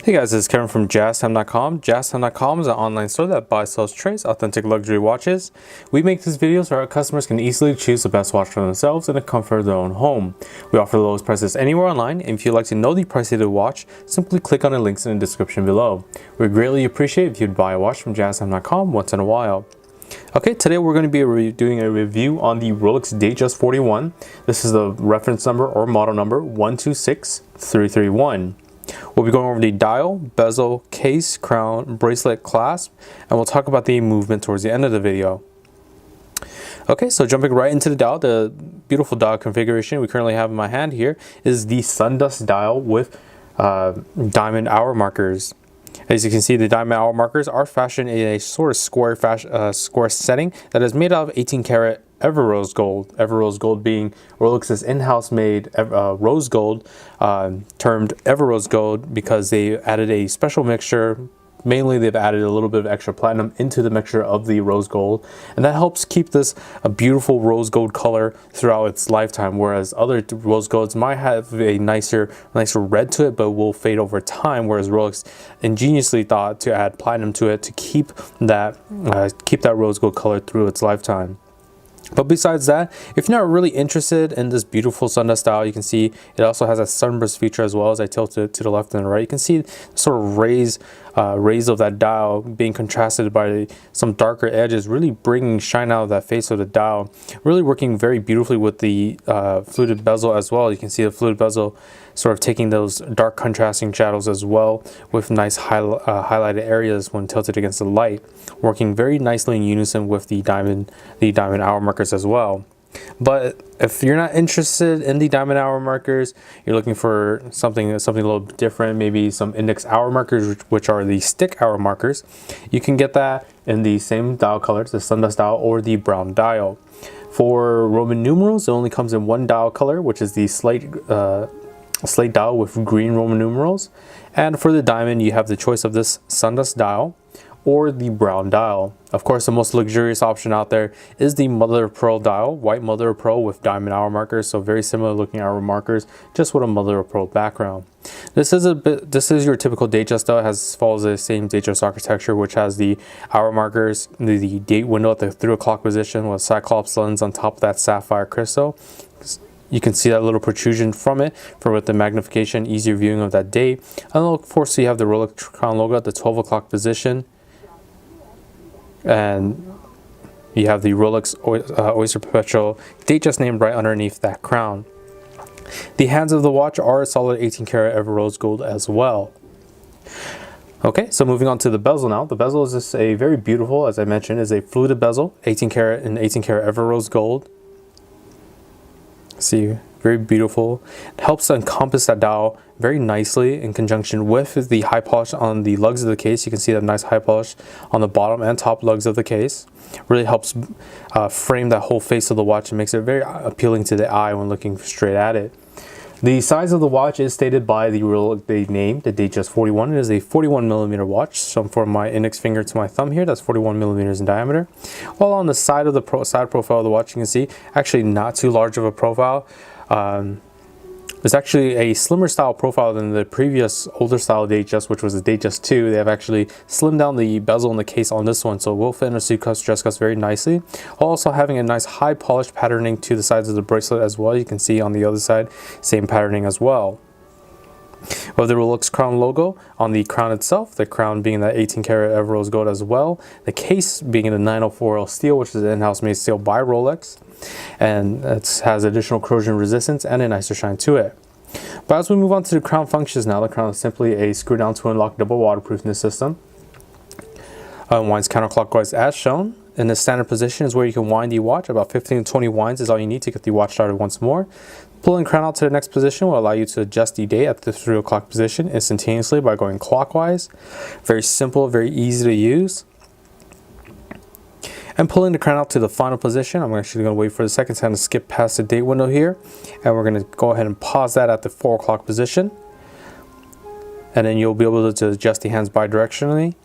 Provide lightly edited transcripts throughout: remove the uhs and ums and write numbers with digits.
Hey guys, this is Kevin from JazTime.com. JazTime.com is an online store that buys, sells, trades authentic luxury watches. We make these videos so our customers can easily choose the best watch for themselves in the comfort of their own home. We offer the lowest prices anywhere online, and if you'd like to know the price of the watch, simply click on the links in the description below. We greatly appreciate if you'd buy a watch from JazTime.com once in a while. Okay, today we're going to be doing a review on the Rolex Datejust 41. This is the reference number or model number 126331. We'll be going over the dial, bezel, case, crown, bracelet, clasp, and we'll talk about the movement towards the end of the video. Okay, so jumping right into the dial, the beautiful dial configuration we currently have in my hand here is the Sundust dial with diamond hour markers. As you can see, the diamond hour markers are fashioned in a sort of square setting that is made out of 18 karat Rose gold. Rose gold being Rolex's in-house made rose gold, termed Rose gold because they added a special mixture. Mainly, they've added a little bit of extra platinum into the mixture of the rose gold, and that helps keep this a beautiful rose gold color throughout its lifetime. Whereas other rose golds might have a nicer red to it, but will fade over time. Whereas Rolex ingeniously thought to add platinum to it to keep that rose gold color through its lifetime. But besides that, if you're not really interested in this beautiful Sundust style, you can see it also has a sunburst feature as well. As I tilt it to the left and the right, you can see sort of rays of that dial being contrasted by some darker edges, really bringing shine out of that face of the dial, really working very beautifully with the fluted bezel as well. You can see the fluted bezel sort of taking those dark contrasting shadows as well with nice highlighted areas when tilted against the light, working very nicely in unison with the diamond hour markers as well. But if you're not interested in the diamond hour markers, you're looking for something a little bit different, maybe some index hour markers, which are the stick hour markers, you can get that in the same dial colors, the Sundust dial or the brown dial. For Roman numerals, it only comes in one dial color, which is the slate dial with green Roman numerals. And for the diamond, you have the choice of this Sundust dial or the brown dial. Of course, the most luxurious option out there is the mother of pearl dial, white mother of pearl with diamond hour markers, so very similar looking hour markers, just with a mother of pearl background. This is your typical Datejust dial. It follows the same Datejust architecture, which has the hour markers, the date window at the 3 o'clock position with a Cyclops lens on top of that sapphire crystal. You can see that little protrusion from it with the magnification, easier viewing of that date. And of course, you have the Rolex crown logo at the 12 o'clock position. And you have the Rolex Oyster Perpetual Datejust name right underneath that crown. The hands of the watch are a solid 18 karat rose gold as well. Okay, so moving on to the bezel now. The bezel is just a very beautiful, as I mentioned, is a fluted bezel, 18 karat and 18 karat rose gold. See, very beautiful. It helps to encompass that dial very nicely in conjunction with the high polish on the lugs of the case. You can see that nice high polish on the bottom and top lugs of the case. Really helps frame that whole face of the watch and makes it very appealing to the eye when looking straight at it. The size of the watch is stated by the name, the Datejust 41. It is a 41mm watch. So from my index finger to my thumb here, that's 41mm in diameter. While on the side of the side profile of the watch, you can see actually not too large of a profile. It's actually a slimmer style profile than the previous older style Datejust, which was the Datejust 2. They have actually slimmed down the bezel and the case on this one, so it will fit in a suit cuffs, dress cuffs very nicely. Also having a nice high polished patterning to the sides of the bracelet as well. You can see on the other side, same patterning as well. With the Rolex crown logo on the crown itself, the crown being that 18 karat rose gold as well, the case being in the 904L steel, which is an in-house made steel by Rolex, and it has additional corrosion resistance and a nicer shine to it. But as we move on to the crown functions now, the crown is simply a screw down to unlock double waterproofness system. Winds counterclockwise as shown. In the standard position is where you can wind the watch. About 15 to 20 winds is all you need to get the watch started once more. Pulling crown out to the next position will allow you to adjust the date at the 3 o'clock position instantaneously by going clockwise. Very simple, very easy to use. And pulling the crown out to the final position, I'm actually going to wait for the second time to skip past the date window here. And we're going to go ahead and pause that at the 4 o'clock position. And then you'll be able to adjust the hands bidirectionally.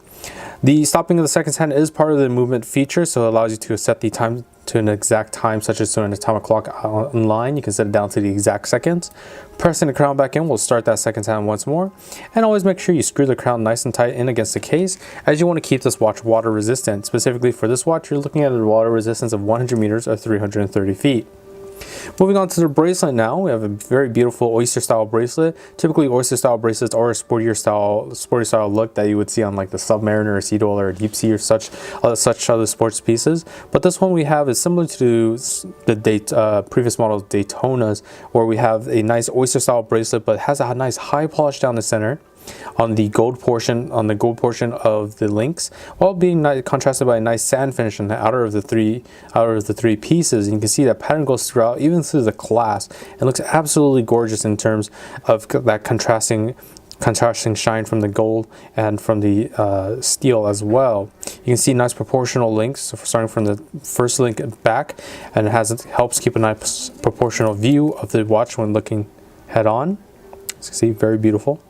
The stopping of the second hand is part of the movement feature, so it allows you to set the time to an exact time, such as to an atomic clock online. You can set it down to the exact seconds. Pressing the crown back in will start that second time once more. And always make sure you screw the crown nice and tight in against the case, as you want to keep this watch water resistant. Specifically for this watch, you're looking at a water resistance of 100 meters or 330 feet. Moving on to the bracelet now, we have a very beautiful oyster style bracelet. Typically oyster style bracelets are a sporty style look that you would see on like the Submariner or Sea Dweller or Deep Sea or such other sports pieces. But this one we have is similar to the previous model Daytona's, where we have a nice oyster style bracelet, but has a nice high polish down the center on the gold portion of the links, while being contrasted by a nice sand finish on the outer of the three pieces. You can see that pattern goes throughout, even through the clasp. It looks absolutely gorgeous in terms of that contrasting shine from the gold and from the steel as well. You can see nice proportional links, so starting from the first link back, and it helps keep a nice proportional view of the watch when looking head on. As you can see, very beautiful.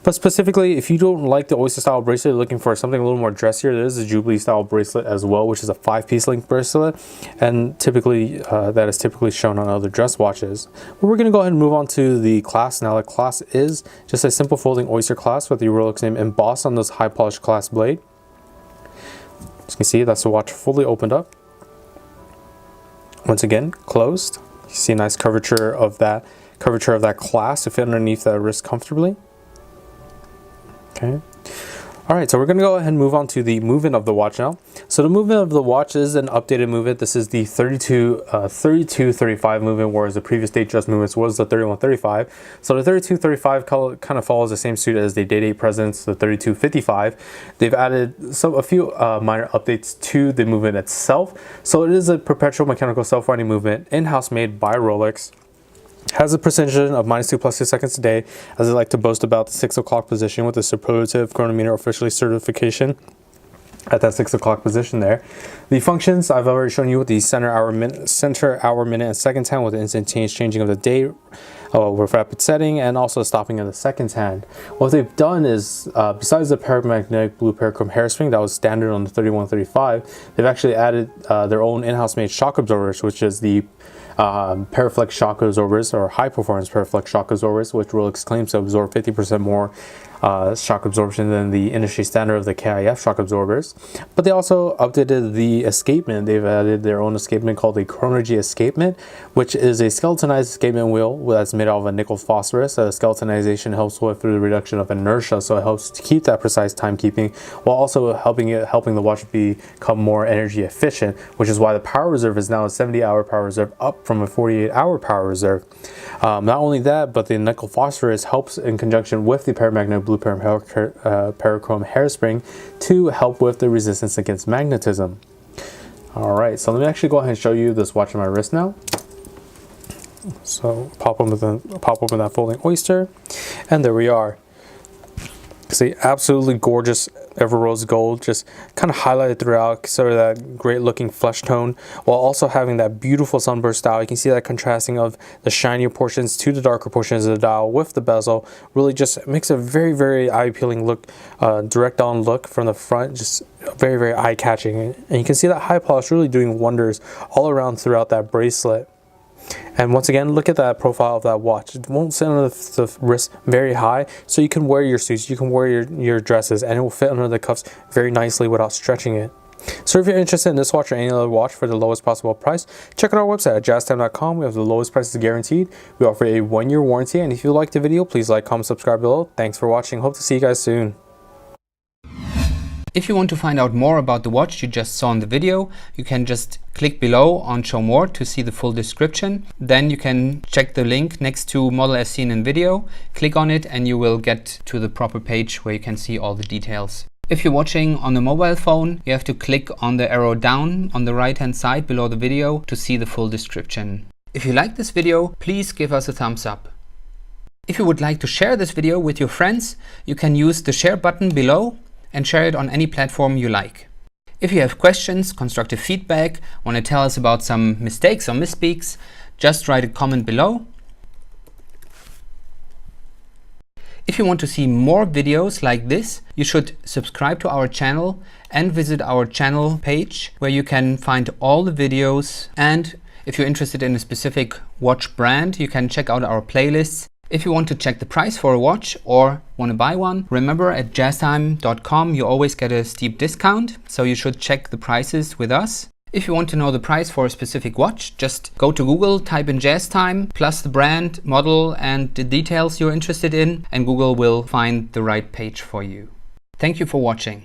But specifically, if you don't like the oyster style bracelet, you're looking for something a little more dressier, there is a Jubilee style bracelet as well, which is a 5-piece link bracelet, and typically that is typically shown on other dress watches. But we're going to go ahead and move on to the clasp now. The clasp is just a simple folding oyster clasp with the Rolex name embossed on this high polished clasp blade. As you can see, that's the watch fully opened up. Once again, closed. You see a nice curvature of that clasp to fit underneath that wrist comfortably. Okay. All right, so we're going to go ahead and move on to the movement of the watch now. So the movement of the watch is an updated movement. This is the 32-35 movement, whereas the previous Datejust movements was the 31-35. So the 32-35 kind of follows the same suit as the Day-Date Presence, the 32-55. They've added a few minor updates to the movement itself. So it is a perpetual mechanical self-winding movement, in-house made by Rolex. Has a precision of -2 + 2 seconds a day, as they like to boast about the 6 o'clock position with the superlative chronometer officially certification at that 6 o'clock position there. The functions I've already shown you with the center hour, minute, and seconds hand with the instantaneous changing of the day with rapid setting, and also stopping of the seconds hand. What they've done is, besides the paramagnetic blue parachrome hairspring that was standard on the 31-35, they've actually added their own in-house made shock absorbers, which is the Paraflex shock absorbers, or high performance Paraflex shock absorbers, which Rolex claims to absorb 50% more shock absorption than the industry standard of the KIF shock absorbers. But they also updated the escapement. They've added their own escapement called the Chronergy escapement, which is a skeletonized escapement wheel that's made out of a nickel phosphorus. Skeletonization helps with the reduction of inertia, so it helps to keep that precise timekeeping, while also helping the watch become more energy efficient, which is why the power reserve is now a 70-hour power reserve, up from a 48-hour power reserve. Not only that, but the nickel phosphorus helps in conjunction with the paramagnetic blue parachrome hairspring to help with the resistance against magnetism. Alright, so let me actually go ahead and show you this watch on my wrist now. So pop open that folding oyster, and there we are. See, absolutely gorgeous ever rose gold, just kind of highlighted throughout, sort of that great looking flesh tone, while also having that beautiful sunburst style. You can see that contrasting of the shinier portions to the darker portions of the dial with the bezel really just makes a very, very eye appealing look, direct on look from the front, just very, very eye catching. And you can see that high polish really doing wonders all around throughout that bracelet. And once again, look at that profile of that watch. It won't sit under the wrist very high, so you can wear your suits, you can wear your dresses, and it will fit under the cuffs very nicely without stretching it. So if you're interested in this watch or any other watch for the lowest possible price, check out our website at JazTime.com. We have the lowest prices guaranteed. We offer a 1-year warranty, and if you liked the video, please like, comment, subscribe below. Thanks for watching. Hope to see you guys soon. If you want to find out more about the watch you just saw in the video, you can just click below on Show More to see the full description. Then you can check the link next to Model as seen in video, click on it, and you will get to the proper page where you can see all the details. If you're watching on a mobile phone, you have to click on the arrow down on the right hand side below the video to see the full description. If you like this video, please give us a thumbs up. If you would like to share this video with your friends, you can use the share button below and share it on any platform you like. If you have questions, constructive feedback, want to tell us about some mistakes or misspeaks, just write a comment below. If you want to see more videos like this, you should subscribe to our channel and visit our channel page where you can find all the videos. And if you're interested in a specific watch brand, you can check out our playlists. If you want to check the price for a watch or want to buy one, remember at JazTime.com you always get a steep discount, so you should check the prices with us. If you want to know the price for a specific watch, just go to Google, type in JazTime, plus the brand, model and the details you're interested in, and Google will find the right page for you. Thank you for watching.